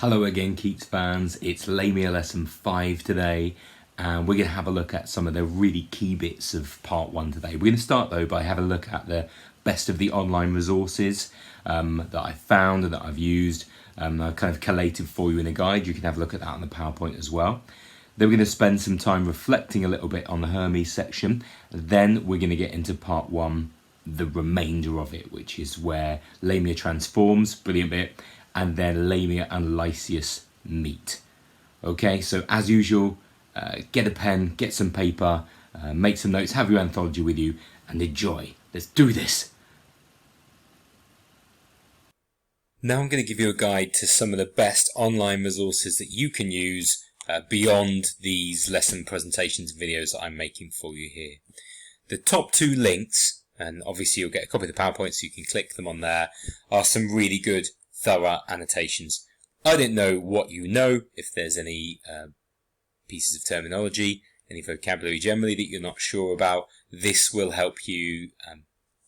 Hello again, Keats fans. It's Lamia lesson 5 today, and we're going to have a look at some of the really key bits of part 1 today. We're going to start though by having a look at the best of the online resources that I've found and that I've used. I've kind of collated for you in a guide. You can have a look at that on the PowerPoint as well. Then we're going to spend some time reflecting a little bit on the Hermes section. Then we're going to get into part 1, the remainder of it, which is where Lamia transforms, brilliant bit, and then Lamia and Lycius meet. Okay, so as usual, get a pen, get some paper, make some notes, have your anthology with you, and enjoy. Let's do this. Now I'm going to give you a guide to some of the best online resources that you can use beyond these lesson presentations and videos that I'm making for you here. The top 2 links, and obviously you'll get a copy of the PowerPoint so you can click them on there, are some really good thorough annotations. I don't know what you know, if there's any pieces of terminology, any vocabulary generally that you're not sure about. This will help you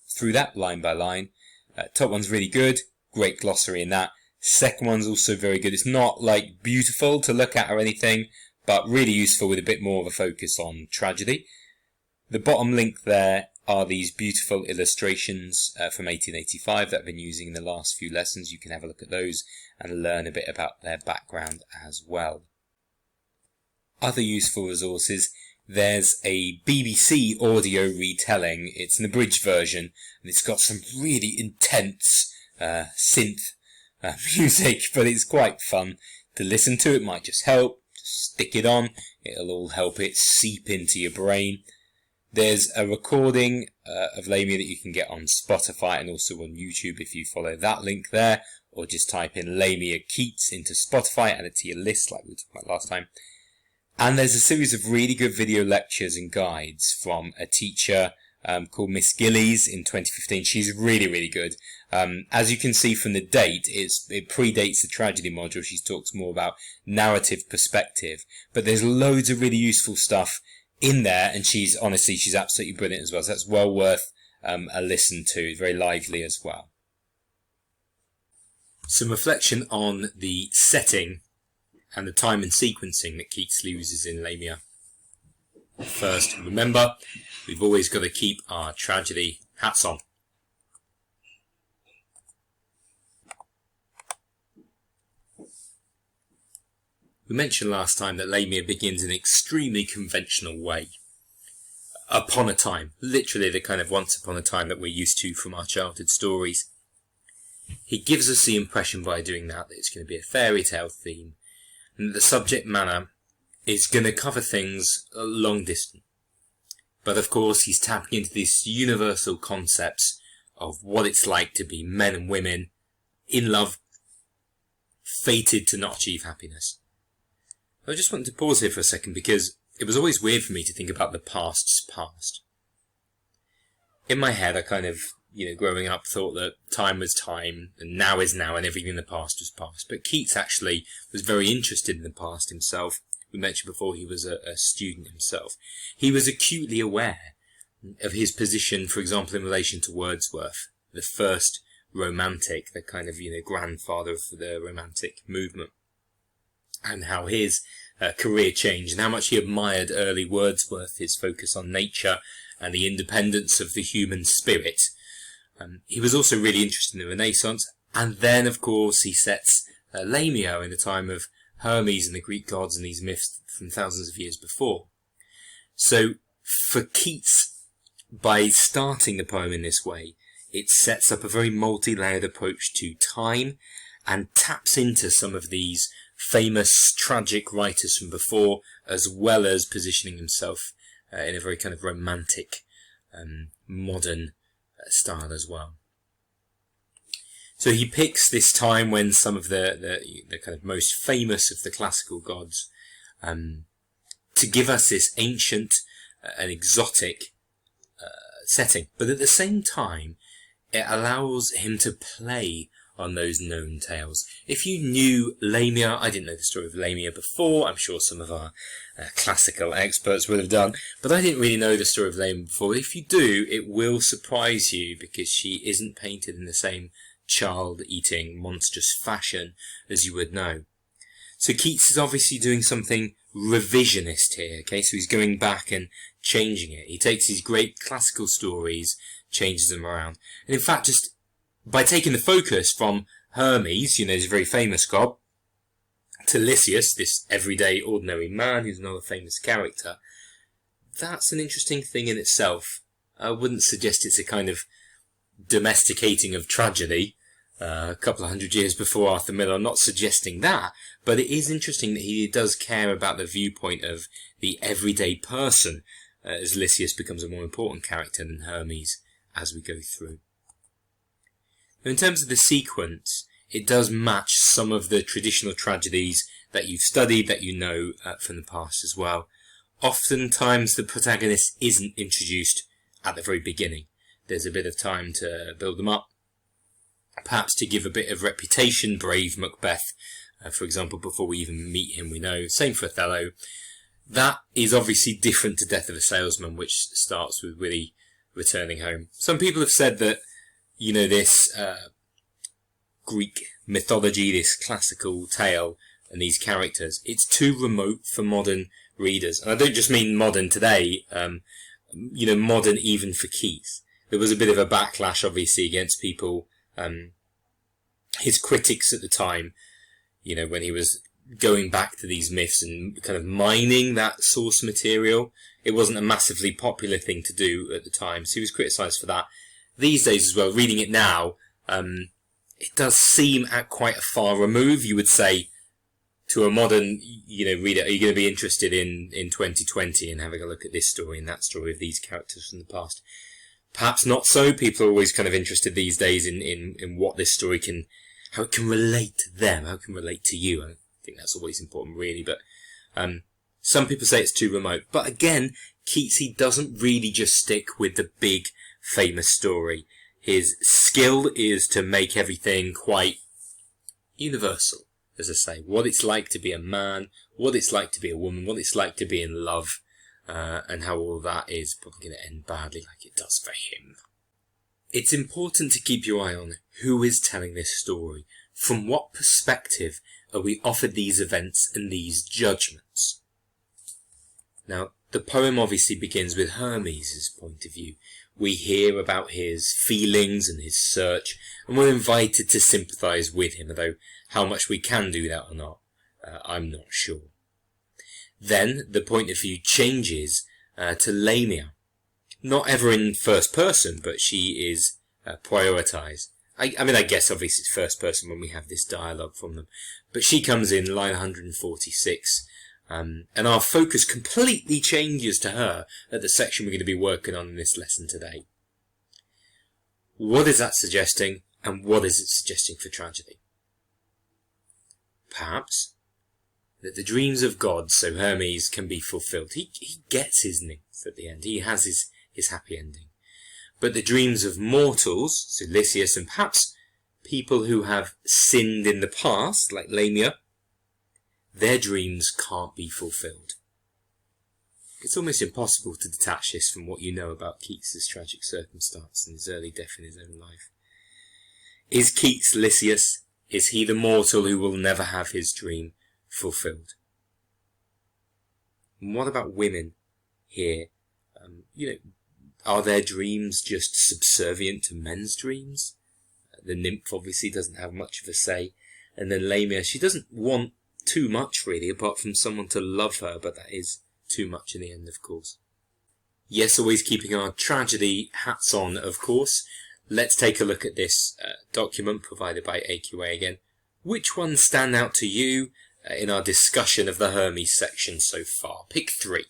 through that line by line. Top one's really good, great glossary in that. Second one's also very good. It's not like beautiful to look at or anything, but really useful with a bit more of a focus on tragedy. The bottom link there are these beautiful illustrations from 1885 that I've been using in the last few lessons. You can have a look at those and learn a bit about their background as well. Other useful resources, there's a BBC audio retelling. It's an abridged version, and it's got some really intense synth music, but it's quite fun to listen to. It might just help. Just stick it on. It'll all help it seep into your brain. There's a recording of Lamia that you can get on Spotify and also on YouTube if you follow that link there, or just type in Lamia Keats into Spotify, add it to your list like we talked about last time. And there's a series of really good video lectures and guides from a teacher called Miss Gillies in 2015. She's really, really good. As you can see from the date, it predates the tragedy module. She talks more about narrative perspective, but there's loads of really useful stuff in there, and she's absolutely brilliant as well, so that's well worth a listen to. Very lively as well. Some reflection on the setting and the time and sequencing that Keats uses in Lamia. First, remember, we've always got to keep our tragedy hats on. We mentioned last time that Lamia begins in an extremely conventional way. Upon a time, literally the kind of once upon a time that we're used to from our childhood stories. He gives us the impression by doing that it's going to be a fairy tale theme, and that the subject matter is going to cover things long distant. But of course he's tapping into these universal concepts of what it's like to be men and women in love, fated to not achieve happiness. I just wanted to pause here for a second because it was always weird for me to think about the past's past. In my head, I kind of, growing up thought that time was time and now is now and everything in the past was past. But Keats actually was very interested in the past himself. We mentioned before he was a student himself. He was acutely aware of his position, for example, in relation to Wordsworth, the first romantic, the kind of, grandfather of the romantic movement, and how his career changed and how much he admired early Wordsworth, his focus on nature and the independence of the human spirit. He was also really interested in the Renaissance, and then, of course, he sets Lamia in the time of Hermes and the Greek gods and these myths from thousands of years before. So, for Keats, by starting the poem in this way, it sets up a very multi-layered approach to time and taps into some of these famous tragic writers from before, as well as positioning himself in a very kind of romantic, modern style as well. So he picks this time when some of the kind of most famous of the classical gods, to give us this ancient and exotic setting, but at the same time it allows him to play on those known tales. If you knew Lamia, I didn't know the story of Lamia before, I'm sure some of our classical experts would have done, but I didn't really know the story of Lamia before. If you do, it will surprise you because she isn't painted in the same child-eating, monstrous fashion as you would know. So Keats is obviously doing something revisionist here, okay? So he's going back and changing it. He takes these great classical stories, changes them around. And in fact, just by taking the focus from Hermes, this very famous god, to Lycius, this everyday, ordinary man who's another famous character, that's an interesting thing in itself. I wouldn't suggest it's a kind of domesticating of tragedy, a couple of hundred years before Arthur Miller. I'm not suggesting that, but it is interesting that he does care about the viewpoint of the everyday person, as Lycius becomes a more important character than Hermes as we go through. Now, in terms of the sequence, it does match some of the traditional tragedies that you've studied, that you know from the past as well. Oftentimes the protagonist isn't introduced at the very beginning. There's a bit of time to build them up, perhaps to give a bit of reputation. Brave Macbeth, for example, before we even meet him, we know. Same for Othello. That is obviously different to Death of a Salesman, which starts with Willie returning home. Some people have said that, this Greek mythology, this classical tale, and these characters, it's too remote for modern readers. And I don't just mean modern today, modern even for Keats. There was a bit of a backlash, obviously, against people, his critics at the time, when he was going back to these myths and kind of mining that source material. It wasn't a massively popular thing to do at the time, so he was criticised for that. These days as well, reading it now, it does seem at quite a far remove. You would say to a modern, reader, are you going to be interested in 2020 and having a look at this story and that story of these characters from the past? Perhaps not so. People are always kind of interested these days in what this story how it can relate to them, how it can relate to you. I think that's always important, really. But some people say it's too remote. But again, Keats, he doesn't really just stick with the big, famous story. His skill is to make everything quite universal, as I say. What it's like to be a man, what it's like to be a woman, what it's like to be in love, and how all that is probably going to end badly like it does for him. It's important to keep your eye on who is telling this story. From what perspective are we offered these events and these judgments? Now, the poem obviously begins with Hermes' point of view. We hear about his feelings and his search, and we're invited to sympathise with him, although how much we can do that or not, I'm not sure. Then the point of view changes to Lamia. Not ever in first person, but she is prioritised. I guess obviously it's first person when we have this dialogue from them. But she comes in line 146, and our focus completely changes to her at the section we're going to be working on in this lesson today. What is that suggesting, and what is it suggesting for tragedy? Perhaps that the dreams of gods, so Hermes, can be fulfilled. He gets his nymph at the end. He has his happy ending. But the dreams of mortals, so Lycius, and perhaps people who have sinned in the past, like Lamia, their dreams can't be fulfilled. It's almost impossible to detach this from what you know about Keats' tragic circumstance and his early death in his own life. Is Keats Lycius? Is he the mortal who will never have his dream fulfilled? And what about women here? Are their dreams just subservient to men's dreams? The nymph obviously doesn't have much of a say. And then Lamia, she doesn't want too much really, apart from someone to love her, but that is too much in the end, of course. Yes, always keeping our tragedy hats on, of course. Let's take a look at this document provided by AQA again. Which ones stand out to you in our discussion of the Hermes section so far? Pick 3.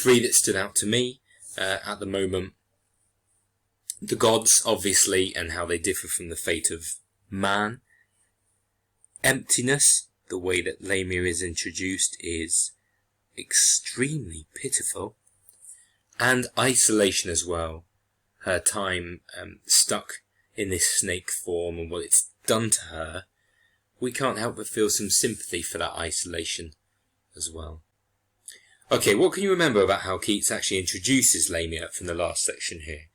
three that stood out to me at the moment. The gods, obviously, and how they differ from the fate of man. Emptiness, the way that Lamia is introduced, is extremely pitiful. And isolation as well. Her time stuck in this snake form and what it's done to her. We can't help but feel some sympathy for that isolation as well. Okay, what can you remember about how Keats actually introduces Lamia from the last section here?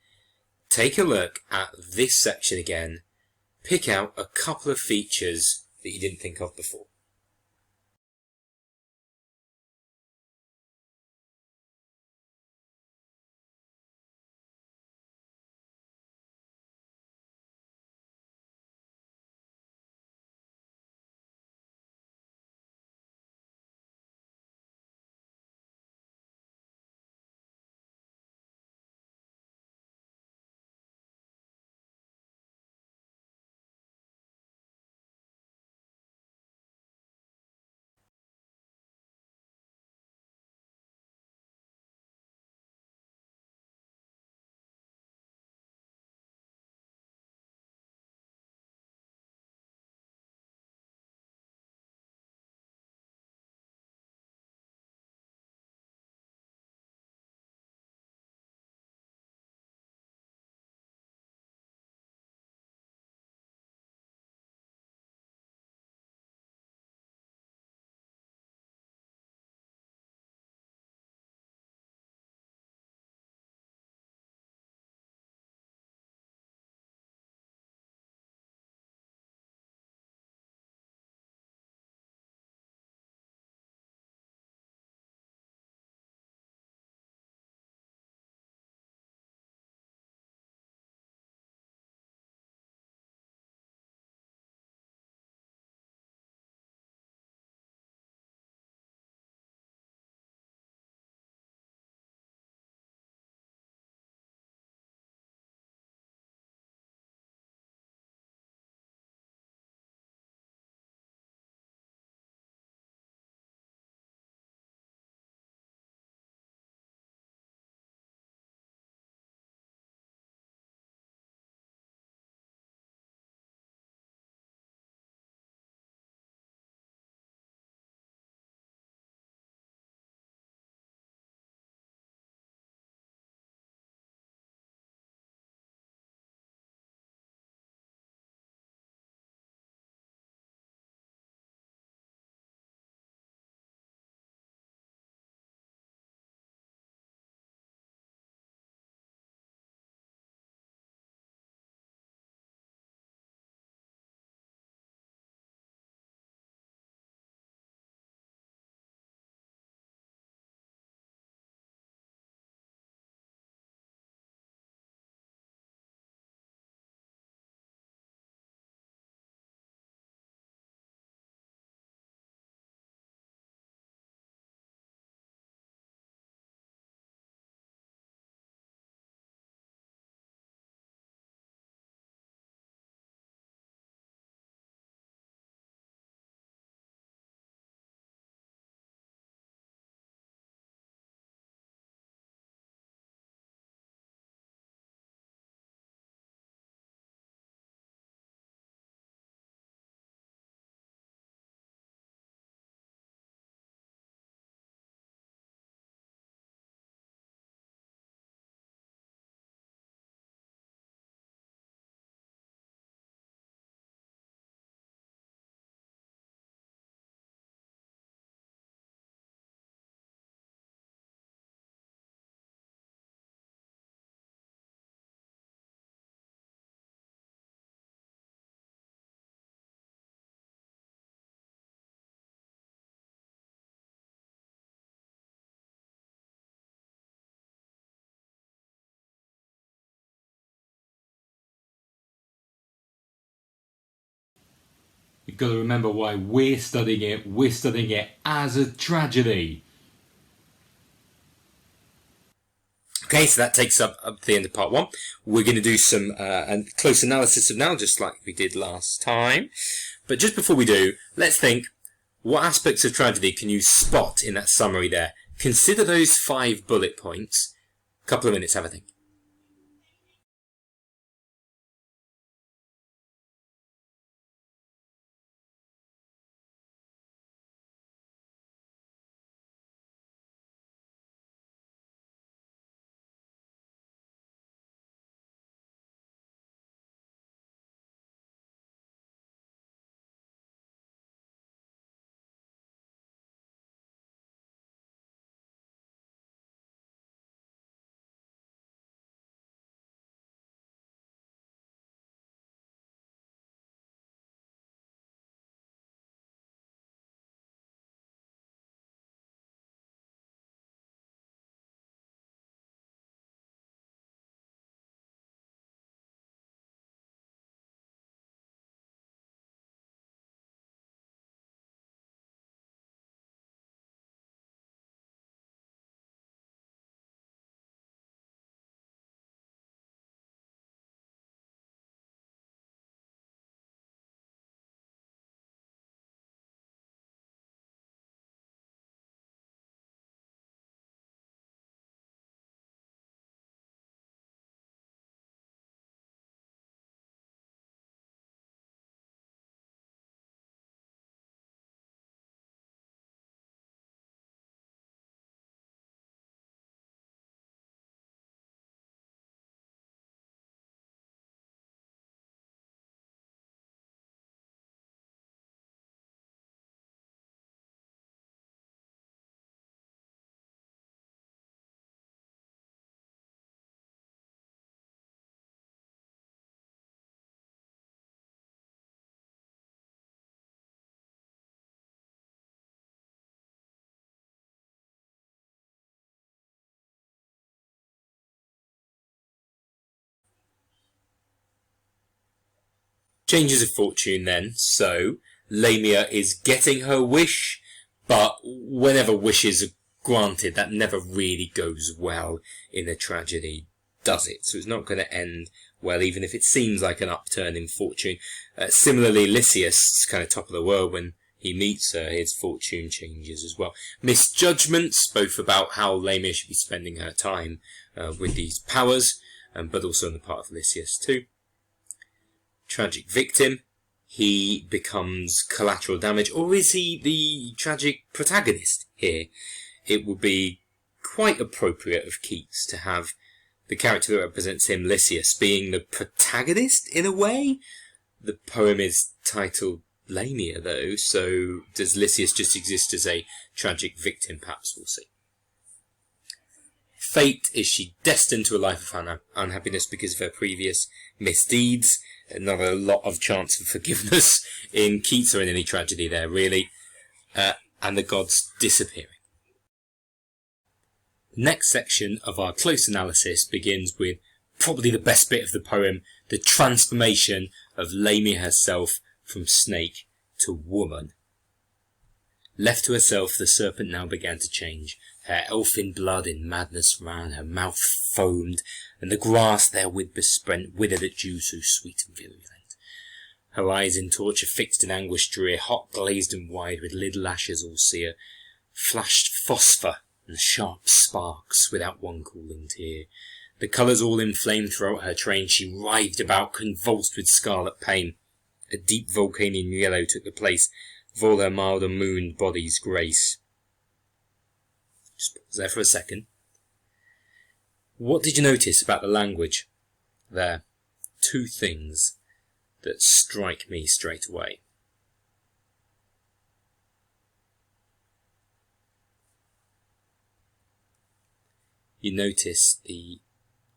Take a look at this section again. Pick out a couple of features that you didn't think of before. You've got to remember why we're studying it. We're studying it as a tragedy. Okay, so that takes up the end of part one. We're going to do some close analysis of now, just like we did last time. But just before we do, let's think, what aspects of tragedy can you spot in that summary there? Consider those 5 bullet points. Couple of minutes, have a think. Changes of fortune then. So, Lamia is getting her wish, but whenever wishes are granted, that never really goes well in a tragedy, does it? So it's not going to end well, even if it seems like an upturn in fortune. Similarly, Lycius is kind of top of the world when he meets her. His fortune changes as well. Misjudgments, both about how Lamia should be spending her time with these powers, but also on the part of Lycius too. Tragic victim, he becomes collateral damage, or is he the tragic protagonist here? It would be quite appropriate of Keats to have the character that represents him, Lycius, being the protagonist in a way. The poem is titled Lamia though, so does Lycius just exist as a tragic victim? Perhaps we'll see. Fate, is she destined to a life of unhappiness because of her previous misdeeds? Not a lot of chance of forgiveness in Keats or in any tragedy there, really. And the gods disappearing. The next section of our close analysis begins with probably the best bit of the poem, the transformation of Lamia herself from snake to woman. Left to herself, the serpent now began to change. Her elfin blood in madness ran, her mouth foamed, and the grass therewith besprent withered at dew so sweet and virulent. Her eyes in torture fixed in anguish drear, hot glazed and wide, with lid lashes all sear, flashed phosphor and sharp sparks without one cooling tear. The colours all inflamed throughout her train, she writhed about, convulsed with scarlet pain. A deep Vulcanian yellow took the place of all her mild and mooned body's grace. Just pause there for a second. What did you notice about the language there? 2 things that strike me straight away. You notice the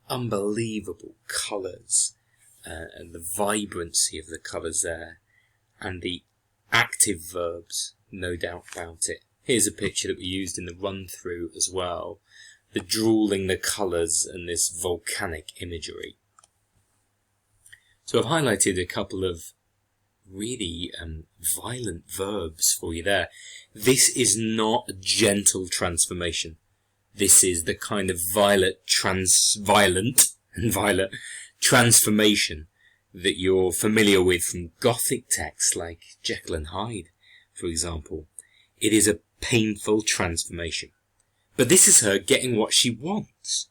unbelievable colours and the vibrancy of the colours there, and the active verbs, no doubt about it. Here's a picture that we used in the run-through as well. The drooling, the colours, and this volcanic imagery. So I've highlighted a couple of really violent verbs for you there. This is not a gentle transformation. This is the kind of violent transformation that you're familiar with from Gothic texts like Jekyll and Hyde, for example. It is a painful transformation. But this is her getting what she wants.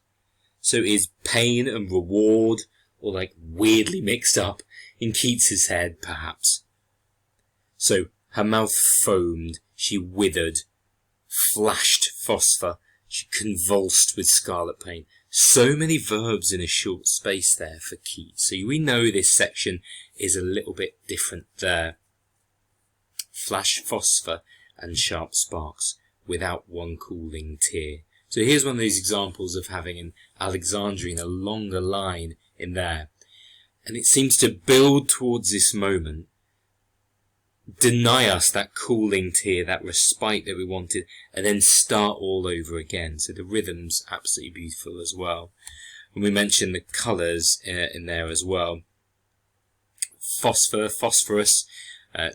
So is pain and reward, or like weirdly mixed up in Keats's head, perhaps? So her mouth foamed, she withered, flashed phosphor, she convulsed with scarlet pain. So many verbs in a short space there for Keats. So we know this section is a little bit different there. Flash phosphor and sharp sparks without one cooling tear. So here's one of those examples of having an Alexandrine, a longer line in there. And it seems to build towards this moment, deny us that cooling tear, that respite that we wanted, and then start all over again. So the rhythm's absolutely beautiful as well. And we mentioned the colours in there as well. Phosphor, phosphorus,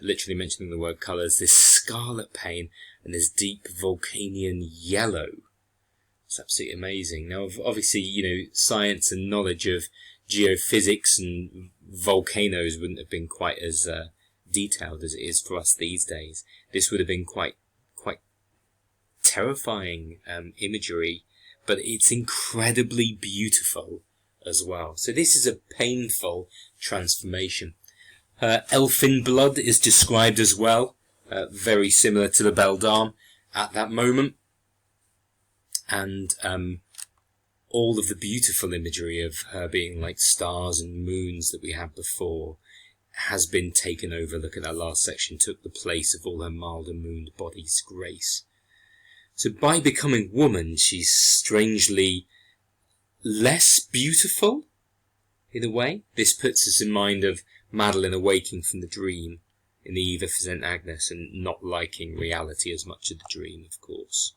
literally mentioning the word colours. This scarlet pain and this deep Vulcanian yellow. It's absolutely amazing. Now, obviously, you know, science and knowledge of geophysics and volcanoes wouldn't have been quite as detailed as it is for us these days. This would have been quite terrifying imagery, but it's incredibly beautiful as well. So this is a painful transformation. Her elfin blood is described as well, very similar to the Belle Dame at that moment. And all of the beautiful imagery of her being like stars and moons that we had before has been taken over. Look at that last section, took the place of all her mild and mooned body's grace. So by becoming woman, she's strangely less beautiful, in a way. This puts us in mind of Madeline awaking from the dream in the Eve of St. Agnes and not liking reality as much as the dream, of course.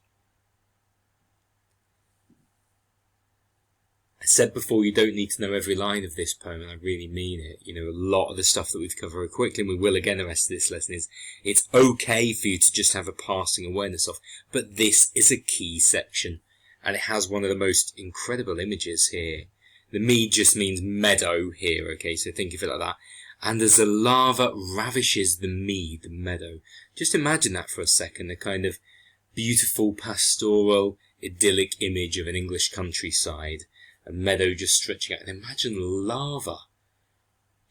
I said before, you don't need to know every line of this poem, and I really mean it. You know, a lot of the stuff that we've covered quickly, and we will again the rest of this lesson, is it's okay for you to just have a passing awareness of, but this is a key section, and it has one of the most incredible images here. The mead just means meadow here, okay, so think of it like that. And as the lava ravishes the mead, the meadow, just imagine that for a second, a kind of beautiful, pastoral, idyllic image of an English countryside. A meadow just stretching out, and imagine lava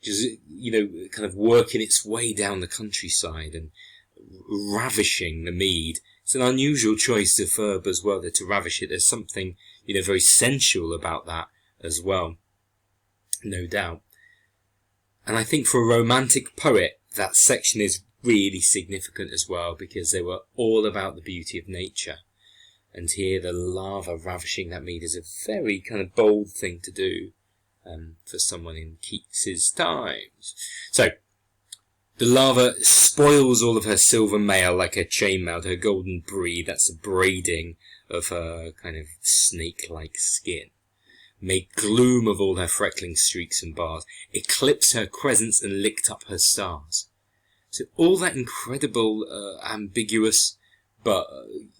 just, you know, kind of working its way down the countryside and ravishing the mead. It's an unusual choice of verb as well, to ravish it. There's something, you know, very sensual about that as well, no doubt. And I think for a romantic poet, that section is really significant as well, because they were all about the beauty of nature. And here the lava ravishing that mead is a very kind of bold thing to do for someone in Keats's times. So, the lava spoils all of her silver mail like her chainmail, her golden brede, that's the braiding of her kind of snake-like skin. Made gloom of all her freckling streaks and bars, eclipsed her crescents and licked up her stars. So all that incredible, ambiguous, but,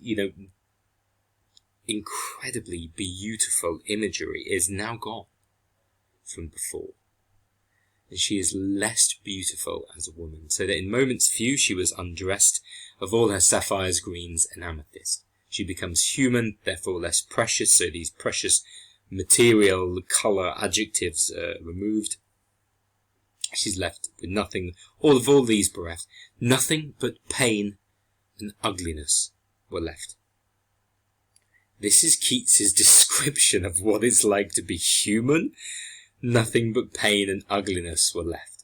you know, incredibly beautiful imagery is now gone from before. And she is less beautiful as a woman, so that in moments few she was undressed of all her sapphires, greens, and amethyst. She becomes human, therefore less precious, so these precious material, colour, adjectives removed. She's left with nothing, all these bereft, nothing but pain and ugliness were left. This is Keats's description of what it's like to be human. Nothing but pain and ugliness were left.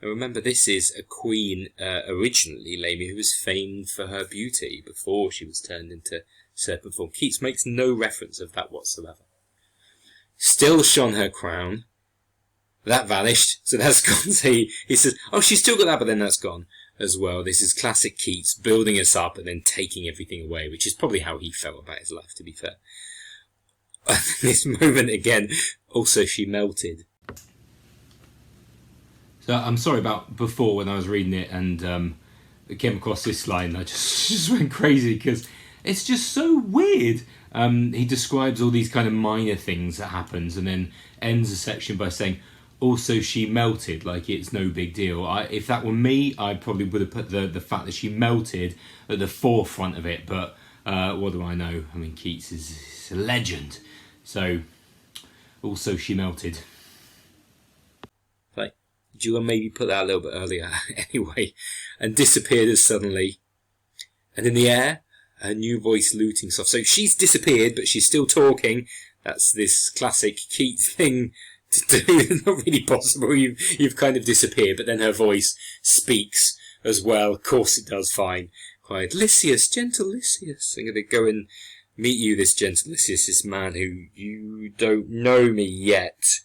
And remember, this is a queen, originally, Lamia, who was famed for her beauty before she was turned into serpent form. Keats makes no reference of that whatsoever. Still shone her crown. That vanished, so that's gone. So he says, oh, she's still got that, but then that's gone as well. This is classic Keats, building us up and then taking everything away, which is probably how he felt about his life, to be fair. This moment again, also she melted. So I'm sorry about before when I was reading it and I came across this line and I just went crazy because it's just so weird. He describes all these kind of minor things that happens and then ends the section by saying, also she melted, like it's no big deal. If that were me, I probably would have put the fact that she melted at the forefront of it, but What do I know? I mean, Keats is a legend. So, also she melted. Like, do you want to maybe put that a little bit earlier anyway? And disappeared as suddenly. And in the air, her new voice luting soft. So she's disappeared, but she's still talking. That's this classic Keats thing to do. It's not really possible. You've kind of disappeared, but then her voice speaks as well. Of course it does, fine. Cried, Lycius, gentle Lycius. I'm going to go and meet you, this gentle Lycius, this man who you don't know me yet.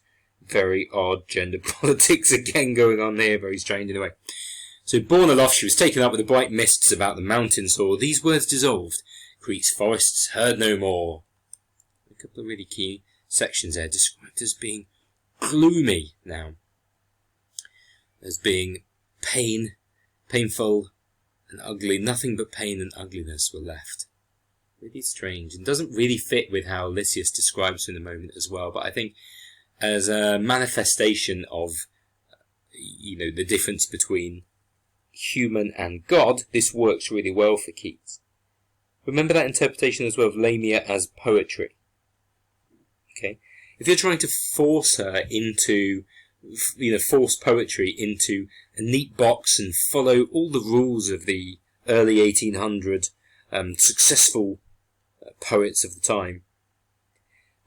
Very odd gender politics again going on there, very strange anyway. So borne aloft, she was taken up with the bright mists about the mountains, or these words dissolved. Crete's forests heard no more. A couple of really key sections there, described as being gloomy now. As being painful and ugly. Nothing but pain and ugliness were left. Really strange, and doesn't really fit with how Lycius describes her in the moment as well, but I think as a manifestation of, the difference between human and God, this works really well for Keats. Remember that interpretation as well of Lamia as poetry. Okay? If you're trying to force her into, force poetry into a neat box and follow all the rules of the early 1800 successful poets of the time,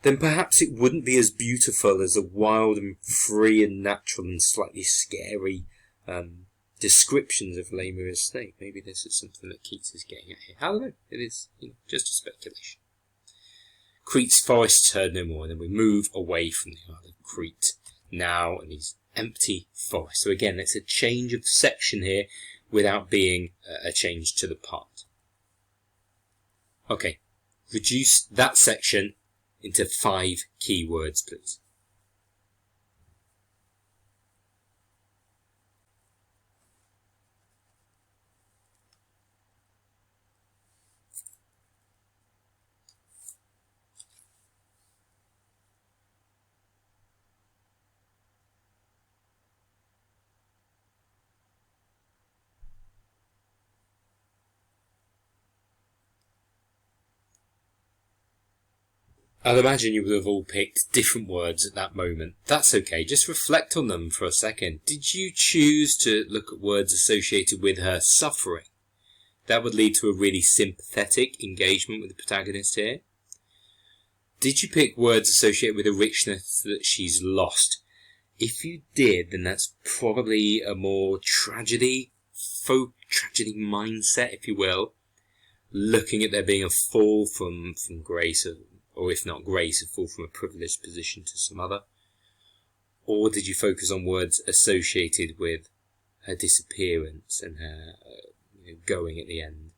then perhaps it wouldn't be as beautiful as a wild and free and natural and slightly scary descriptions of Lamia's snake. Maybe this is something that Keats is getting at here. I don't know. It is just a speculation. Crete's forests heard no more, and then we move away from the Isle of Crete now, and these empty forests. So again, it's a change of section here without being a change to the part. Okay, reduce that section into 5 key words, please. I'd imagine you would have all picked different words at that moment. That's okay, just reflect on them for a second. Did you choose to look at words associated with her suffering? That would lead to a really sympathetic engagement with the protagonist here. Did you pick words associated with a richness that she's lost? If you did, then that's probably a more tragedy, folk tragedy mindset, if you will, looking at there being a fall from grace, or if not grace, a fall from a privileged position to some other? Or did you focus on words associated with her disappearance and her going at the end?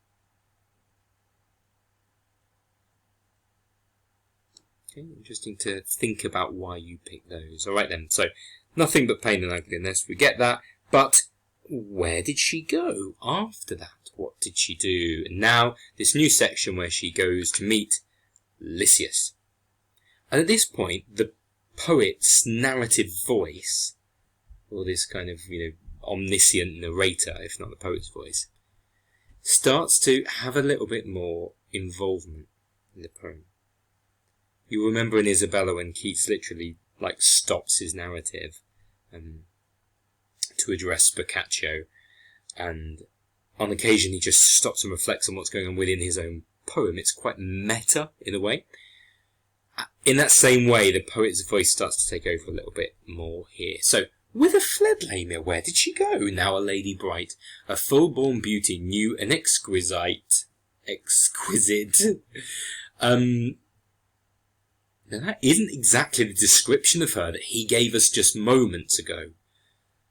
Okay, interesting to think about why you picked those. Alright then, so nothing but pain and ugliness, we get that, but where did she go after that? What did she do? And now, this new section where she goes to meet Lycius. And at this point, the poet's narrative voice, or this kind of, omniscient narrator, if not the poet's voice, starts to have a little bit more involvement in the poem. You remember in Isabella when Keats literally, stops his narrative to address Boccaccio, and on occasion he just stops and reflects on what's going on within his own poem. It's quite meta in a way. In that same way, the poet's voice starts to take over a little bit more here. So, whither fled Lamia? Where did she go? Now a lady bright, a full-born beauty, new and exquisite. Now that isn't exactly the description of her that he gave us just moments ago.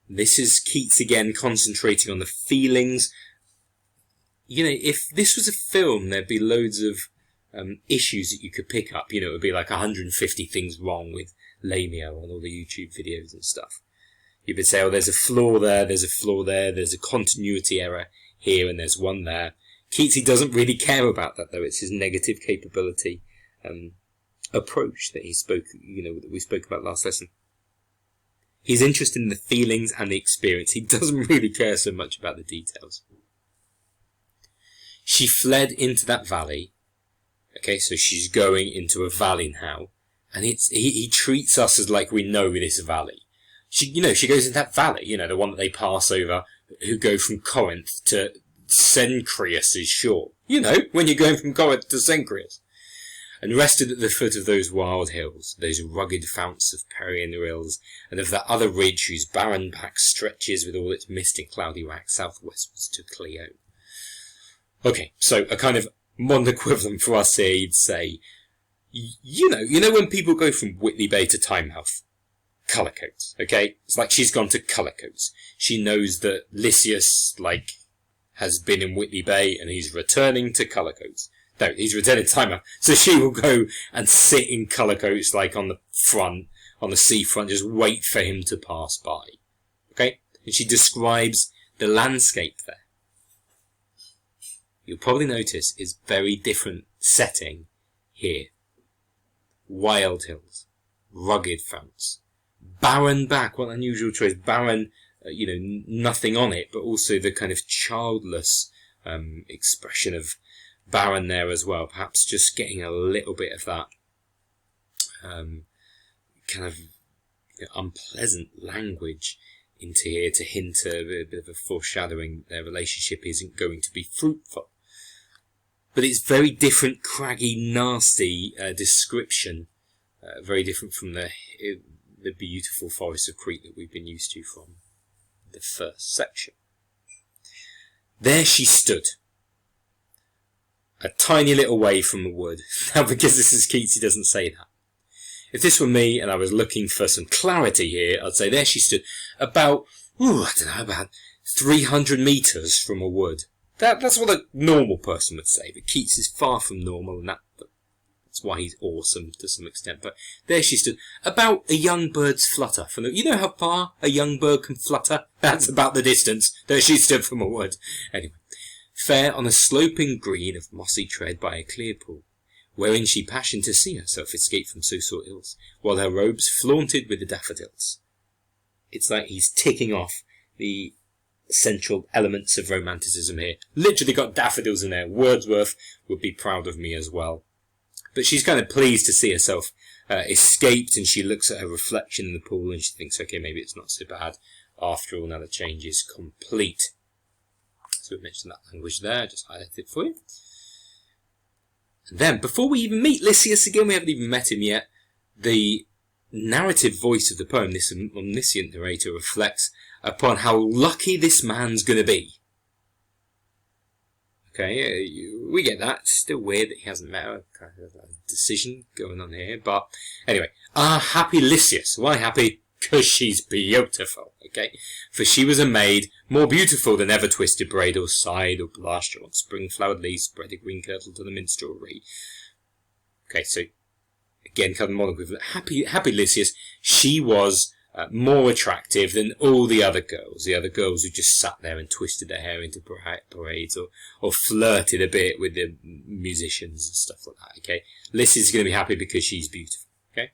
This is Keats again concentrating on the feelings. If this was a film, there'd be loads of issues that you could pick up. It would be like 150 things wrong with Lamia on all the YouTube videos and stuff. You would say, oh, there's a flaw there, there's a flaw there, there's a continuity error here, and there's one there. Keats, he doesn't really care about that, though. It's his negative capability approach that that we spoke about last lesson. He's interested in the feelings and the experience. He doesn't really care so much about the details. She fled into that valley Okay, so she's going into a valley now, and he treats us as like we know this valley. She goes into that valley, the one that they pass over, who go from Corinth to Cenchreus' shore. When you're going from Corinth to Cenchreus. And rested at the foot of those wild hills, those rugged founts of perennial rills, and of that other ridge whose barren back stretches with all its mist and cloudy rack southwestwards to Cleo. Okay, so a kind of modern equivalent for us here, you'd say, when people go from Whitley Bay to Tynemouth, colour codes, okay? It's like she's gone to colour codes. She knows that Lycius, has been in Whitley Bay and he's returning to colour codes. No, he's returning to Tynemouth. So she will go and sit in colour coats, on the front, on the seafront, just wait for him to pass by. Okay? And she describes the landscape there. You'll probably notice it's very different setting here. Wild hills, rugged founts, barren back, what an unusual choice, barren, nothing on it, but also the kind of childless expression of barren there as well, perhaps just getting a little bit of that kind of unpleasant language into here to hint a bit of a foreshadowing their relationship isn't going to be fruitful. But it's very different, craggy, nasty description, very different from the beautiful forest of Crete that we've been used to from the first section. There she stood, a tiny little way from the wood. Now, because this is Keats, he doesn't say that. If this were me and I was looking for some clarity here, I'd say there she stood about 300 metres from a wood. That's what a normal person would say, but Keats is far from normal, and that's why he's awesome to some extent. But there she stood, about a young bird's flutter. You know how far a young bird can flutter? That's about the distance that she stood from a wood. Anyway, fair on a sloping green of mossy tread by a clear pool, wherein she passioned to see herself escape from so sore ills, while her robes flaunted with the daffodils. It's like he's ticking off the central elements of romanticism here. Literally got daffodils in there. Wordsworth would be proud of me as well. But she's kind of pleased to see herself escaped, and she looks at her reflection in the pool and she thinks, okay, maybe it's not so bad after all, now the change is complete. So we mentioned that language there, just highlighted it for you. And then, before we even meet Lycius again, we haven't even met him yet, the narrative voice of the poem, this omniscient narrator, reflects upon how lucky this man's going to be. Okay, we get that. It's still weird that he hasn't met her. Kind of a decision going on here. But anyway, happy Lycius. Why happy? Because she's beautiful. Okay, for she was a maid more beautiful than ever twisted braid or sighed or blushed, or on spring-flowered leaves spread a green kirtle to the minstrelsy. Okay, so again, kind of modern equivalent. Happy Lycius. She was more attractive than all the other girls who just sat there and twisted their hair into parades or flirted a bit with the musicians and stuff like that, okay? Lycius is going to be happy because she's beautiful, okay?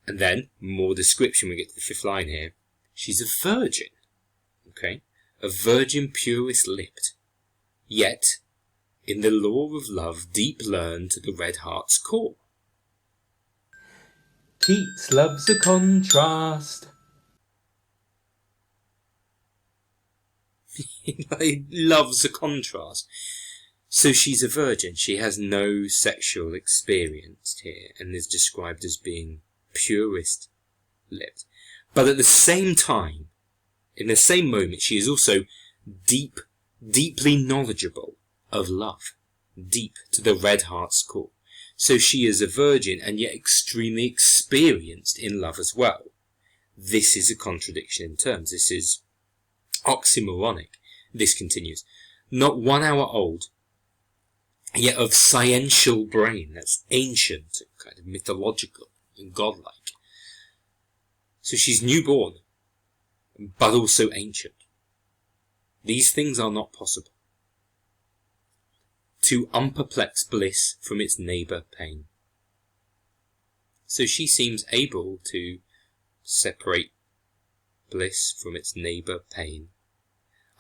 And then, more description, we get to the fifth line here. She's a virgin, okay? A virgin purest lipped, yet, in the lore of love, deep learned to the red heart's core. Keats loves a contrast. He loves a contrast. So she's a virgin. She has no sexual experience here and is described as being purest lipped. But at the same time, in the same moment, she is also deeply knowledgeable of love. Deep to the red heart's core. So she is a virgin and yet extremely experienced in love as well. This is a contradiction in terms. This is oxymoronic. This continues. Not 1 hour old, yet of sciential brain. That's ancient, kind of mythological and godlike. So she's newborn, but also ancient. These things are not possible. To unperplex bliss from its neighbour pain. So she seems able to separate bliss from its neighbour pain.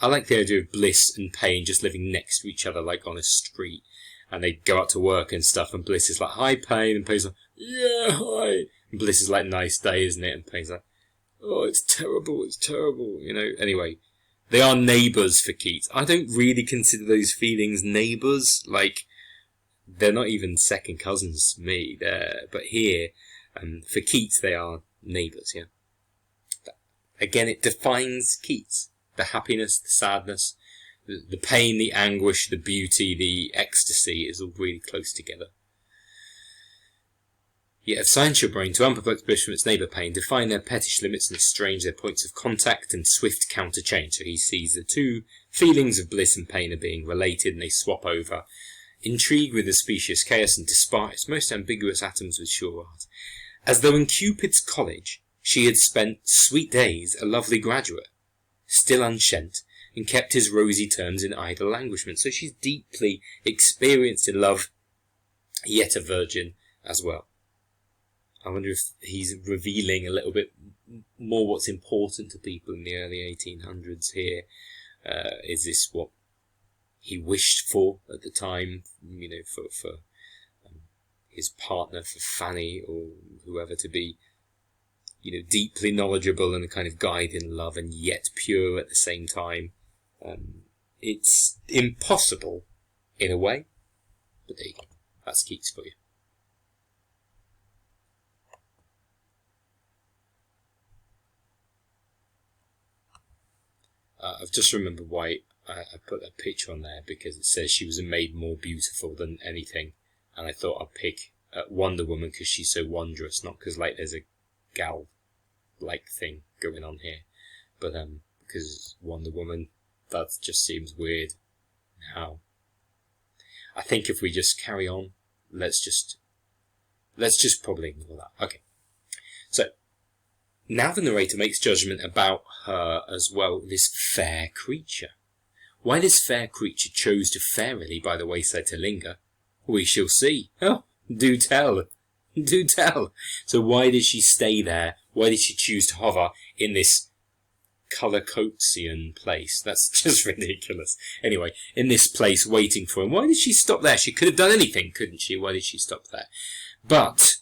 I like the idea of bliss and pain just living next to each other like on a street. and they go out to work and stuff, and Bliss is like, "Hi, Payne," and Payne's like, "Yeah, hi." And Bliss is like, "Nice day, isn't it?" And Payne's like, "Oh, it's terrible, you know. Anyway, they are neighbours for Keats. I don't really consider those feelings neighbours. Like, they're not even second cousins to me. But here, for Keats, they are neighbours, yeah. Again, it defines Keats. The happiness, the sadness, the pain, the anguish, the beauty, the ecstasy is all really close together. Yet have science your brain to unperplex bliss from its neighbour pain, define their pettish limits and estrange their points of contact and swift counterchange. So he sees the two feelings of bliss and pain are being related, and they swap over. Intrigue with the specious chaos and despise most ambiguous atoms with sure art. As though in Cupid's college she had spent sweet days a lovely graduate, still unshent, and kept his rosy terms in idle languishment. So she's deeply experienced in love, yet a virgin as well. I wonder if he's revealing a little bit more what's important to people in the early 1800s here. Is this what he wished for at the time, you know, for his partner, for Fanny or whoever, to be, you know, deeply knowledgeable and a kind of guide in love and yet pure at the same time? It's impossible in a way, but there you go. That's Keats for you. I've just remembered why I put that picture on there, because it says she was made more beautiful than anything, and I thought I'd pick Wonder Woman because she's so wondrous, not because like there's a gal-like thing going on here, but because Wonder Woman, that just seems weird now. I think if we just carry on, let's just probably ignore that. Okay, so now the narrator makes judgment about her as well, this fair creature. Why this fair creature chose to fairily by the wayside to linger, we shall see. Oh, do tell. Do tell. So why did she stay there? Why did she choose to hover in this colour-Coatsian place? That's just ridiculous. Anyway, in this place waiting for him. Why did she stop there? She could have done anything, couldn't she? Why did she stop there? But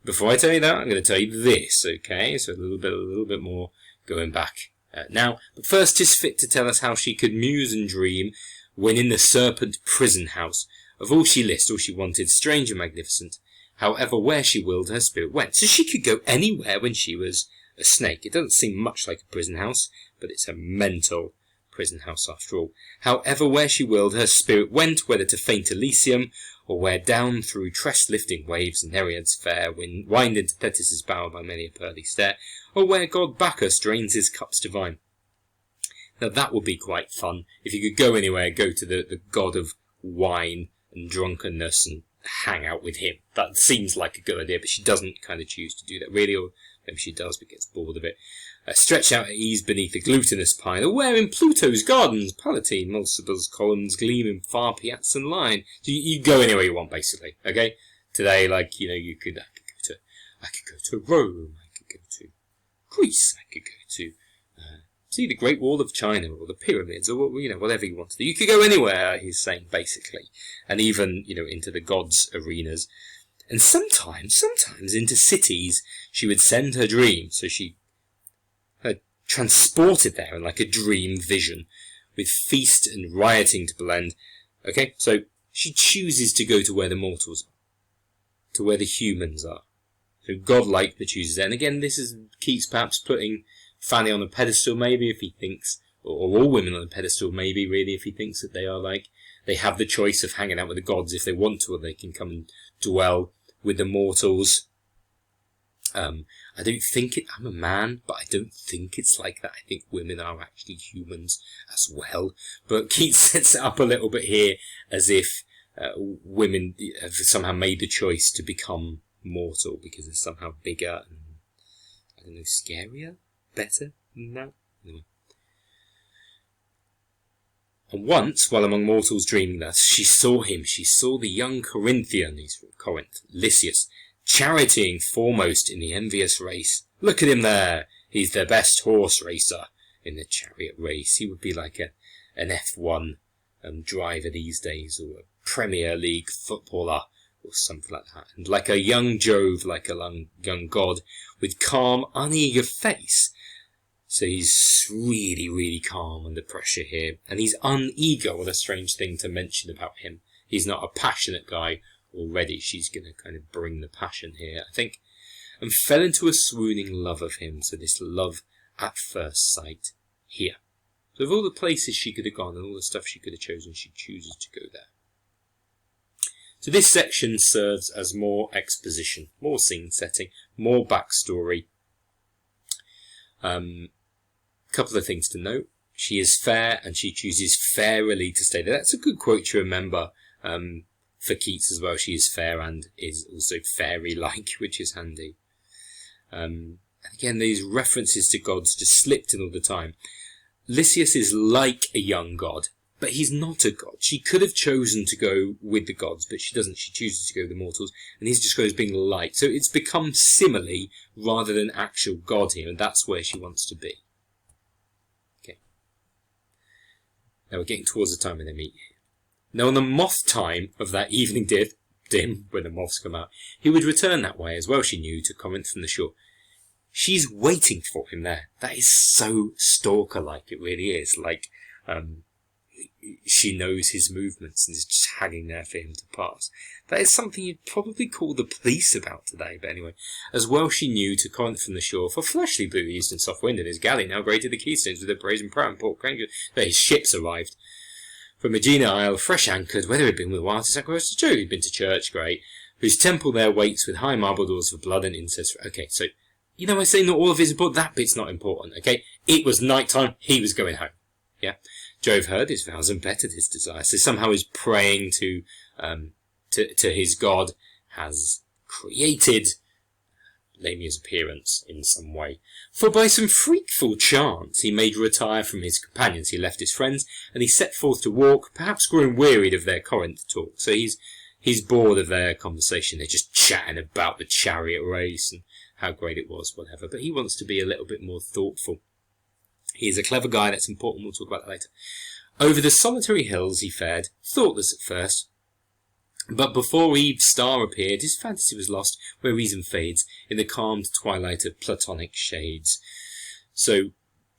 before I tell you that, I'm going to tell you this, okay? So a little bit more going back now. But first, 'tis fit to tell us how she could muse and dream when in the serpent prison house. Of all she list, all she wanted, strange and magnificent. However, where she willed, her spirit went. So she could go anywhere when she was a snake. It doesn't seem much like a prison house, but it's a mental prison house after all. However, where she willed, her spirit went, whether to faint Elysium, or where down through tress-lifting waves Nereids fair wind into Thetis' bower by many a pearly stair, or where god Bacchus drains his cups divine. Now that would be quite fun. If you could go anywhere, go to the god of wine and drunkenness and hang out with him. That seems like a good idea, but she doesn't kind of choose to do that really, or maybe she does but gets bored of it. Stretch out at ease beneath the glutinous pine, or where in Pluto's gardens, Palatine, Mulcible's columns gleam in far Piazza and line. So you go anywhere you want, basically. Okay, today, like, you know, I could go to Rome, I could go to Greece, I could go to see the Great Wall of China or the pyramids, or, you know, whatever you want to do. You could go anywhere, he's saying, basically, and even, you know, into the gods' arenas, and sometimes into cities. She would send her dream, so she transported there in like a dream vision, with feast and rioting to blend. Okay, so she chooses to go to where the mortals are, to where the humans are. So godlike, but chooses there. And again, this is Keats perhaps putting Fanny on a pedestal, maybe, if he thinks, or all women on a pedestal, maybe, really, if he thinks that they are like, they have the choice of hanging out with the gods if they want to, or they can come and dwell with the mortals. I don't think I'm a man, but I don't think it's like that. I think women are actually humans as well. But Keats sets it up a little bit here as if women have somehow made the choice to become mortal because they're somehow bigger and, I don't know, scarier? Better than that? Anyway. And once, while among mortals dreaming thus, she saw the young Corinthian, he's from Corinth, Lycius, charitying foremost in the envious race. Look at him there! He's the best horse racer in the chariot race. He would be like an F1 driver these days, or a Premier League footballer, or something like that. And like a young Jove, like a young god, with calm, uneager face. So he's really, really calm under pressure here. And he's uneager, what a strange thing to mention about him. He's not a passionate guy already. She's going to kind of bring the passion here, I think. And fell into a swooning love of him. So this love at first sight here. So of all the places she could have gone and all the stuff she could have chosen, she chooses to go there. So this section serves as more exposition, more scene setting, more backstory. Couple of things to note. She is fair and she chooses fairly to stay there. That's a good quote to remember for Keats as well. She is fair and is also fairy-like, which is handy. And again, these references to gods just slipped in all the time. Lycius is like a young god, but he's not a god. She could have chosen to go with the gods, but she doesn't. She chooses to go with the mortals, and he's just goes being light. So it's become simile rather than actual god here, and that's where she wants to be. Okay. Now we're getting towards the time when they meet here. Now on the moth time of that evening dim, when the moths come out, he would return that way as well, she knew, to Corinth from the shore. She's waiting for him there. That is so stalker-like, it really is. Like, she knows his movements and is just hanging there for him to pass. That is something you'd probably call the police about today, but anyway. As well she knew to Corinth from the shore, for fleshly blue east and soft wind, and his galley now grated the keystones with their brazen prow and port crank. His ships arrived. From Aegina Isle, fresh anchored, whether he'd been with wild to sacrifice to Jove, he'd been to church, great, whose temple there waits with high marble doors for blood and incense. Okay, so, you know I say not all of it is important, that bit's not important, okay? It was night time, he was going home, yeah? Jove heard his vows and bettered his desires, so somehow his praying to his god has created Lamia's appearance in some way. For by some freakful chance he made retire from his companions. He left his friends, and he set forth to walk, perhaps growing wearied of their Corinth talk. So he's bored of their conversation. They're just chatting about the chariot race and how great it was, whatever. But he wants to be a little bit more thoughtful. He's a clever guy, that's important, we'll talk about that later. Over the solitary hills he fared, thoughtless at first, but before Eve's star appeared, his fantasy was lost, where reason fades, in the calmed twilight of platonic shades. So,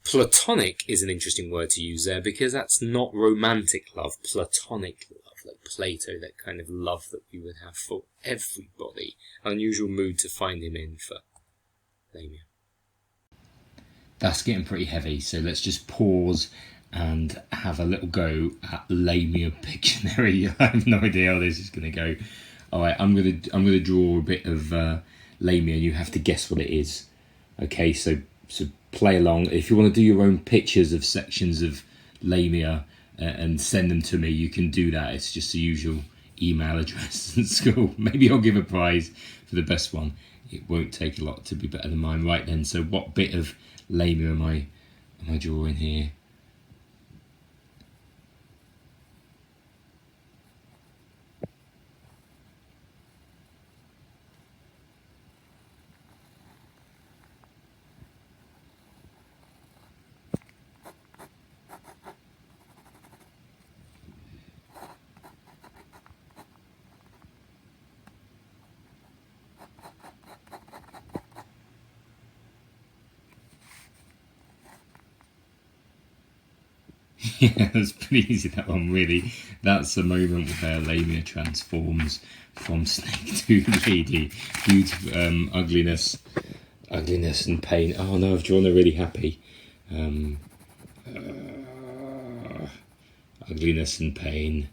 platonic is an interesting word to use there, because that's not romantic love, platonic love, like Plato, that kind of love that we would have for everybody. Unusual mood to find him in for Lamia. That's getting pretty heavy, so let's just pause and have a little go at Lamia Pictionary. I have no idea how this is going to go. All right, I'm gonna draw a bit of Lamia, and you have to guess what it is. Okay, so play along. If you want to do your own pictures of sections of Lamia and send them to me, you can do that. It's just the usual email address at school. Maybe I'll give a prize for the best one. It won't take a lot to be better than mine. Right then, so what bit of Lamia am I drawing here? Yeah, that's pretty easy, that one, really. That's the moment where Lamia transforms from snake to lady due to ugliness and pain. Oh no, I've drawn her really happy. Ugliness and pain.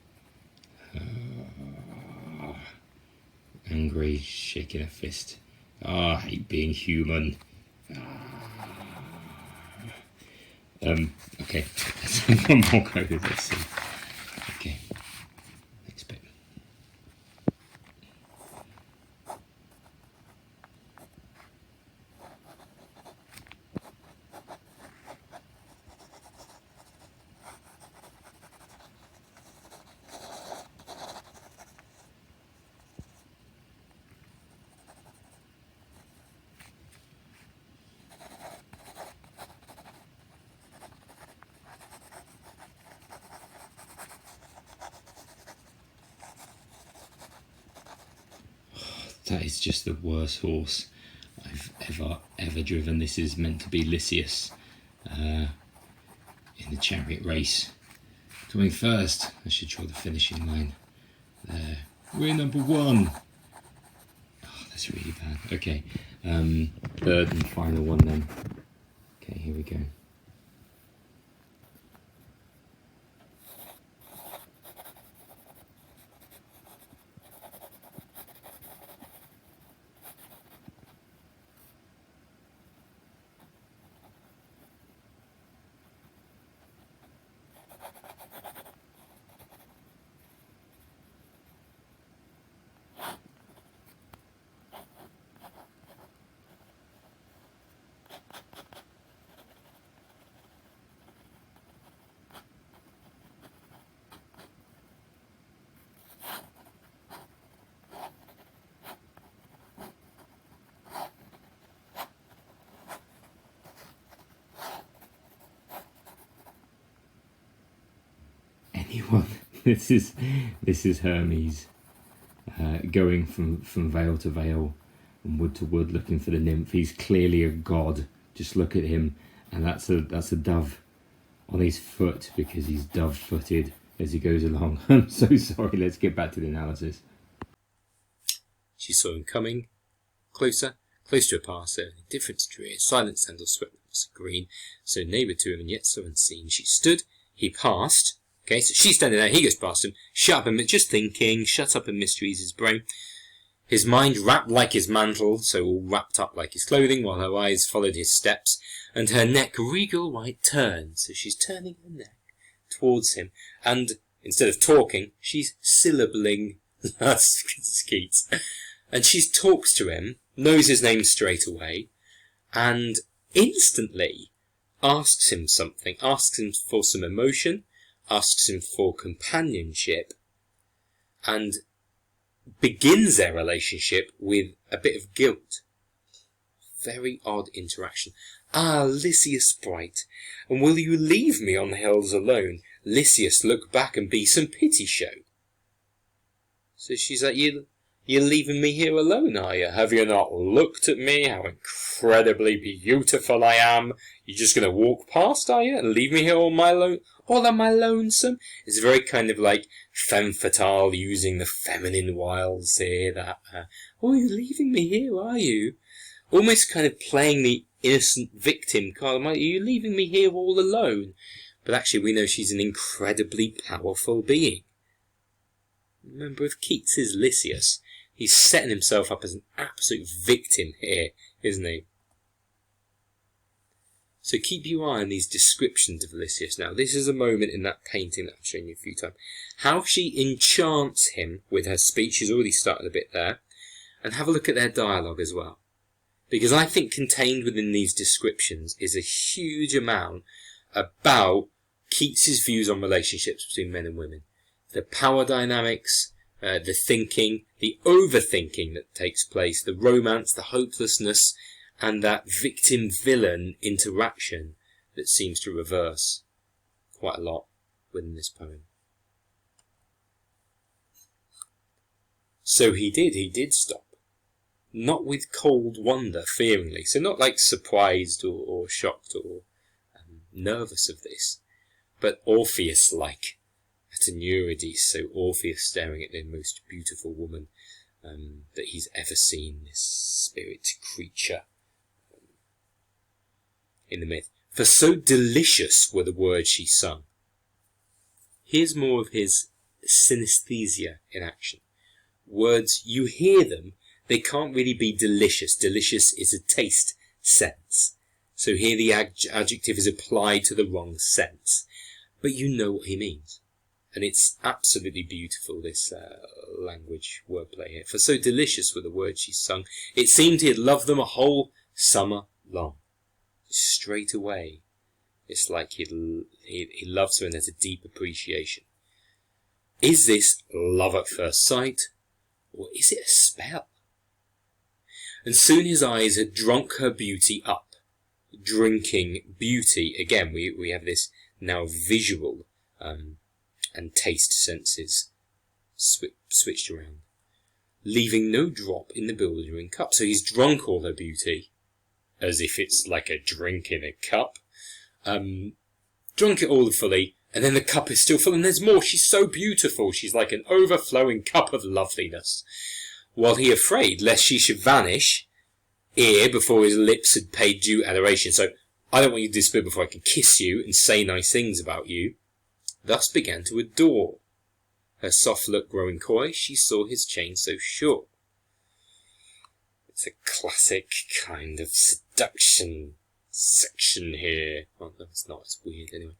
Angry, shaking a fist. I hate being human. Okay, let's have one more go. Let's see. Okay, next bit. That is just the worst horse I've ever driven. This is meant to be Lycius in the chariot race. Coming first. I should draw the finishing line. There. We're number 1. Oh, that's really bad. Okay. Third and final one then. Okay, here we go. This is Hermes going from vale to vale and wood to wood looking for the nymph. He's clearly a god. Just look at him, and that's a dove on his foot because he's dove-footed as he goes along. I'm so sorry. Let's get back to the analysis. She saw him coming, closer to a passer, indifferent to drear, silent sandals swept across the green, so neighbour to him and yet so unseen. She stood, he passed. Okay, so she's standing there, he goes past him, just thinking, shut up in mysteries, his brain. His mind wrapped like his mantle, so all wrapped up like his clothing, while her eyes followed his steps, and her neck regal white turned, so she's turning her neck towards him, and instead of talking, she's syllabling. That's Keats. And she talks to him, knows his name straight away, and instantly asks him something, asks him for some emotion, asks him for companionship, and begins their relationship with a bit of guilt. Very odd interaction. Ah, Lycius bright, and will you leave me on the hills alone? Lycius, look back and be some pity show. So she's like, you're leaving me here alone, are you? Have you not looked at me, how incredibly beautiful I am? You're just going to walk past, are you, and leave me here all on my lonesome? It's very kind of like femme fatale, using the feminine wiles here, that, oh, you're leaving me here, are you? Almost kind of playing the innocent victim card. Are you leaving me here all alone? But actually we know she's an incredibly powerful being. Remember, of Keats' Lycius, he's setting himself up as an absolute victim here, isn't he? So keep your eye on these descriptions of Lycius. Now, this is a moment in that painting that I've shown you a few times. How she enchants him with her speech. She's already started a bit there. And have a look at their dialogue as well. Because I think contained within these descriptions is a huge amount about Keats' views on relationships between men and women. The power dynamics, the thinking, the overthinking that takes place, the romance, the hopelessness, and that victim-villain interaction that seems to reverse quite a lot within this poem. So he did stop. Not with cold wonder, fearingly, so not like surprised or shocked or nervous of this, but Orpheus-like. At an Eurydice, so Orpheus staring at the most beautiful woman that he's ever seen, this spirit creature in the myth. For so delicious were the words she sung. Here's more of his synesthesia in action. Words, you hear them, they can't really be delicious. Delicious is a taste sense. So here the adjective is applied to the wrong sense. But you know what he means. And it's absolutely beautiful, this language wordplay here. For so delicious were the words she sung, it seemed he had loved them a whole summer long. Straight away, it's like he loves her and has a deep appreciation. Is this love at first sight, or is it a spell? And soon his eyes had drunk her beauty up. Drinking beauty, again, we have this now visual and taste senses switched around. leaving no drop in the bewildering cup. So he's drunk all her beauty, as if it's like a drink in a cup. Drunk it all fully, and then the cup is still full, and there's more. She's so beautiful. She's like an overflowing cup of loveliness. While he afraid lest she should vanish, ere before his lips had paid due adoration. So, I don't want you to disappear before I can kiss you and say nice things about you. Thus began to adore. Her soft look growing coy, she saw his chain so sure. It's a classic kind of seduction section here. Oh, no, it's not. It's weird anyway.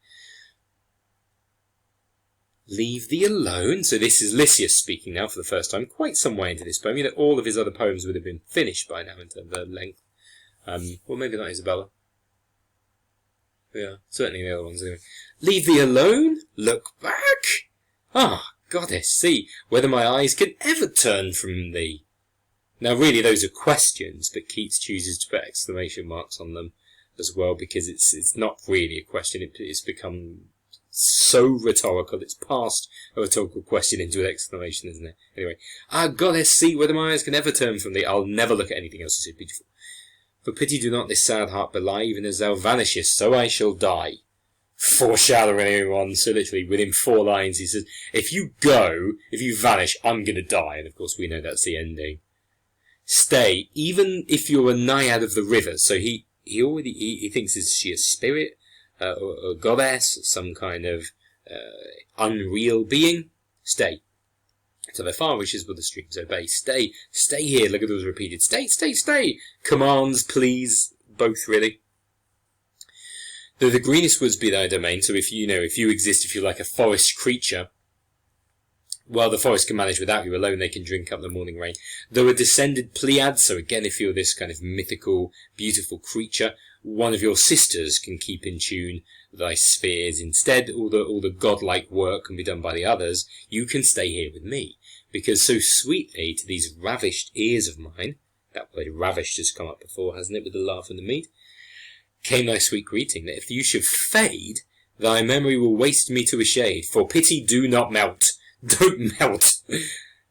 Leave thee alone. So this is Lycius speaking now for the first time, quite some way into this poem. You know, all of his other poems would have been finished by now in terms of length. Well, maybe not Isabella. Yeah, certainly the other ones anyway. Leave thee alone? Look back? Ah, goddess, see whether my eyes can ever turn from thee. Now, really, those are questions, but Keats chooses to put exclamation marks on them as well, because it's not really a question. It's become so rhetorical. It's past a rhetorical question into an exclamation, isn't it? Anyway, ah, goddess, see whether my eyes can ever turn from thee. I'll never look at anything else. It's so beautiful. For pity do not this sad heart belie, even as thou vanishest, so I shall die. Foreshadowing everyone, so literally within 4 lines he says, if you vanish, I'm going to die. And of course we know that's the ending. Stay, even if you're a naiad of the river. So he thinks, is she a spirit, or a goddess, some kind of unreal being? Stay. So the far wishes will the streams obey. Stay here. Look at those repeated. Stay. Commands, please, both really. Though the greenest woods be thy domain, so if you exist, if you're like a forest creature, well, the forest can manage without you alone, they can drink up the morning rain. Though a descended Pleiad, so again, if you're this kind of mythical, beautiful creature, one of your sisters can keep in tune thy spheres. Instead, all the godlike work can be done by the others. You can stay here with me, because so sweetly to these ravished ears of mine, that word ravished has come up before, hasn't it, with the laugh and the mead, came thy sweet greeting, that if you should fade, thy memory will waste me to a shade. For pity do not melt. Don't melt.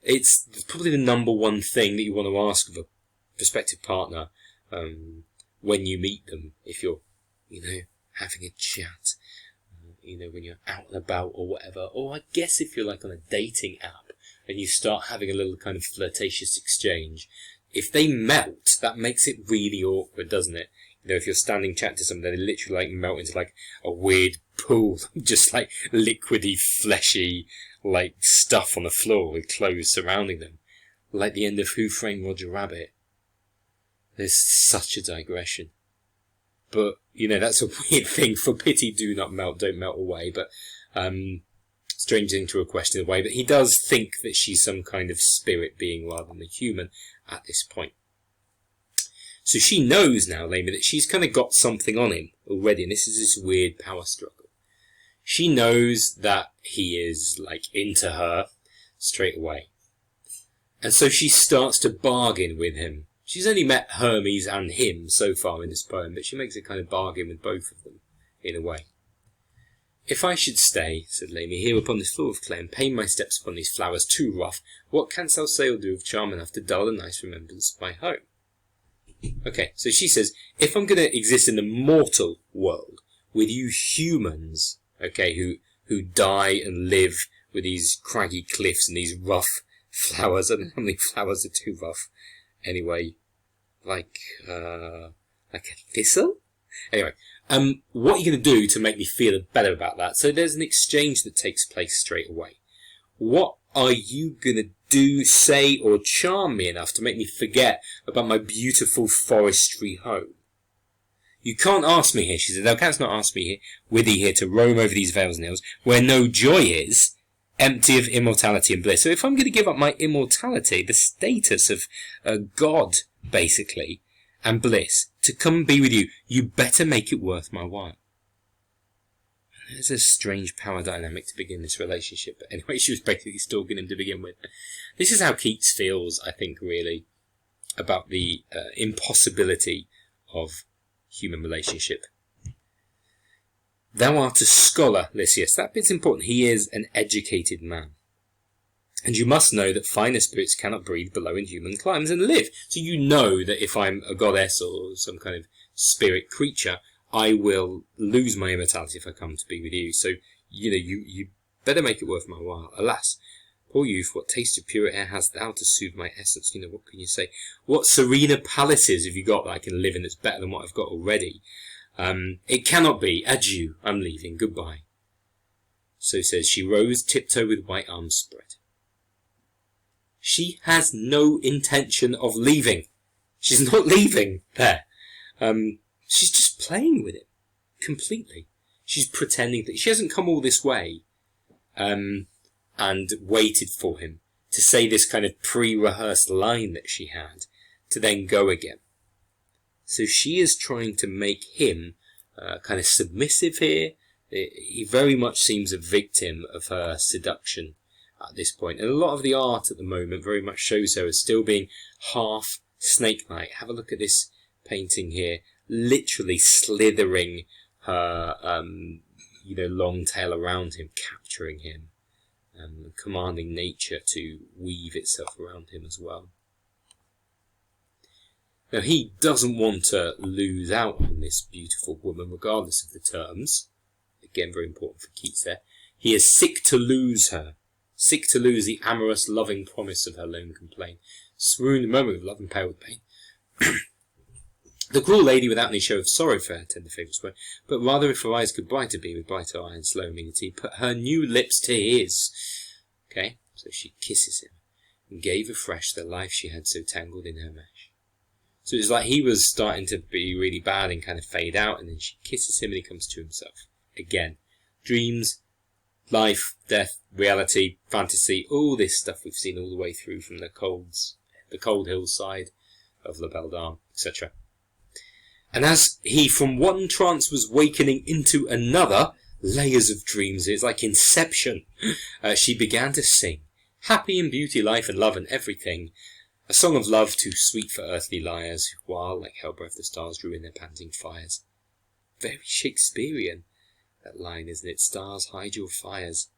It's probably the number one thing that you want to ask of a prospective partner when you meet them, if you're, having a chat, when you're out and about or whatever. Or I guess if you're like on a dating app and you start having a little kind of flirtatious exchange, if they melt, that makes it really awkward, doesn't it? If you're standing chatting to someone, they literally like melt into like a weird pool, just like liquidy, fleshy, like stuff on the floor with clothes surrounding them, like the end of Who Framed Roger Rabbit. There's such a digression, but that's a weird thing. For pity, do not melt, don't melt away. But strange thing to request in a way. But he does think that she's some kind of spirit being rather than a human at this point. So she knows now, Lamia, that she's kind of got something on him already, and this is this weird power struggle. She knows that he is, like, into her straight away. And so she starts to bargain with him. She's only met Hermes and him so far in this poem, but she makes a kind of bargain with both of them, in a way. If I should stay, said Lamia, here upon this floor of clay, and pain my steps upon these flowers too rough, what canst thou say or do of charm enough to dull a nice remembrance of my home? Okay, so she says, if I'm going to exist in the mortal world with you humans, okay, who die and live with these craggy cliffs and these rough flowers, I don't know how many flowers are too rough, anyway, like a thistle? Anyway, what are you going to do to make me feel better about that? So there's an exchange that takes place straight away. What are you going to do, say, or charm me enough to make me forget about my beautiful forestry home? You can't ask me here, she said, thou canst not ask me here, with thee here to roam over these vales and hills, where no joy is, empty of immortality and bliss. So if I'm going to give up my immortality, the status of a god, basically, and bliss, to come and be with you, you better make it worth my while. There's a strange power dynamic to begin this relationship. But anyway, she was basically stalking him to begin with. This is how Keats feels, I think, really, about the impossibility of human relationship. Thou art a scholar, Lycius. That bit's important. He is an educated man. And you must know that finer spirits cannot breathe below in human climes and live. So you know that if I'm a goddess or some kind of spirit creature, I will lose my immortality if I come to be with you. So, you better make it worth my while. Alas, poor youth, what taste of pure air hast thou to soothe my essence? What can you say? What serener palaces have you got that I can live in that's better than what I've got already? It cannot be. Adieu, I'm leaving. Goodbye. So says she rose, tiptoe with white arms spread. She has no intention of leaving. She's not leaving there. She's just playing with it completely. She's pretending that she hasn't come all this way and waited for him to say this kind of pre-rehearsed line that she had to then go again. So she is trying to make him kind of submissive here. He very much seems a victim of her seduction at this point. And a lot of the art at the moment very much shows her as still being half snake-like. Have a look at this painting here. Literally slithering her, long tail around him, capturing him, commanding nature to weave itself around him as well. Now, he doesn't want to lose out on this beautiful woman, regardless of the terms. Again, very important for Keats there. He is sick to lose her, sick to lose the amorous, loving promise of her lone complaint. Swooned a moment of love and pale with pain. The cruel lady, without any show of sorrow for her tender favourite spoke, but rather if her eyes could brighter be, with brighter eye and slow amenity, put her new lips to his. Okay, so she kisses him, and gave afresh the life she had so tangled in her mesh. So it's like he was starting to be really bad and kind of fade out, and then she kisses him and he comes to himself. Again, dreams, life, death, reality, fantasy, all this stuff we've seen all the way through from the cold hillside of La Belle Dame, etc. And as he from one trance was wakening into another, layers of dreams, it's like Inception, she began to sing, happy in beauty, life and love and everything, a song of love too sweet for earthly lyres, while, like hell-breath, the stars drew in their panting fires. Very Shakespearean, that line, isn't it? Stars, hide your fires.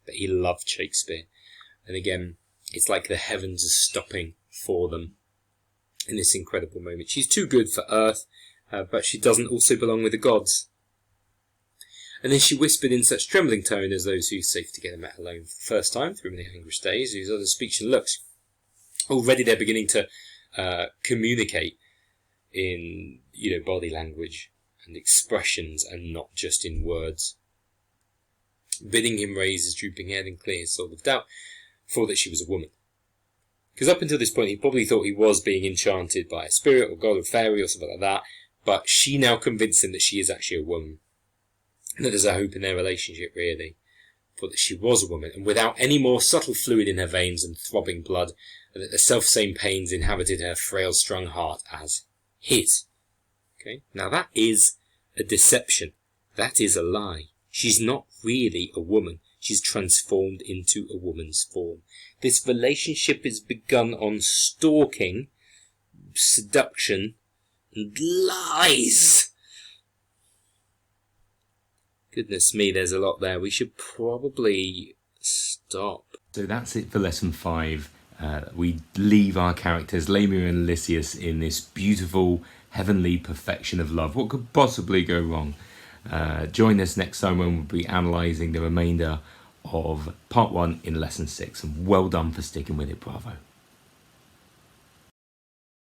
But he loved Shakespeare. And again, it's like the heavens are stopping for them in this incredible moment. She's too good for earth, but she doesn't also belong with the gods. And then she whispered in such trembling tone as those who safe together met alone for the first time through many anguished days, whose other speech and looks. Already they're beginning to communicate in, body language and expressions and not just in words. Bidding him raise his drooping head and clear his soul of doubt, thought that she was a woman. Because up until this point he probably thought he was being enchanted by a spirit or god or fairy or something like that, but she now convinced him that she is actually a woman. And that there's a hope in their relationship, really. Thought that she was a woman, and without any more subtle fluid in her veins and throbbing blood, and that the self-same pains inhabited her frail-strung heart as his. Okay? Now that is a deception. That is a lie. She's not really a woman. She's transformed into a woman's form. This relationship is begun on stalking, seduction, and lies. Goodness me, there's a lot there. We should probably stop. So that's it for lesson 5. We leave our characters, Lamia and Lycius, in this beautiful, heavenly perfection of love. What could possibly go wrong? Join us next time when we'll be analysing the remainder of part 1 in lesson 6. And well done for sticking with it, bravo.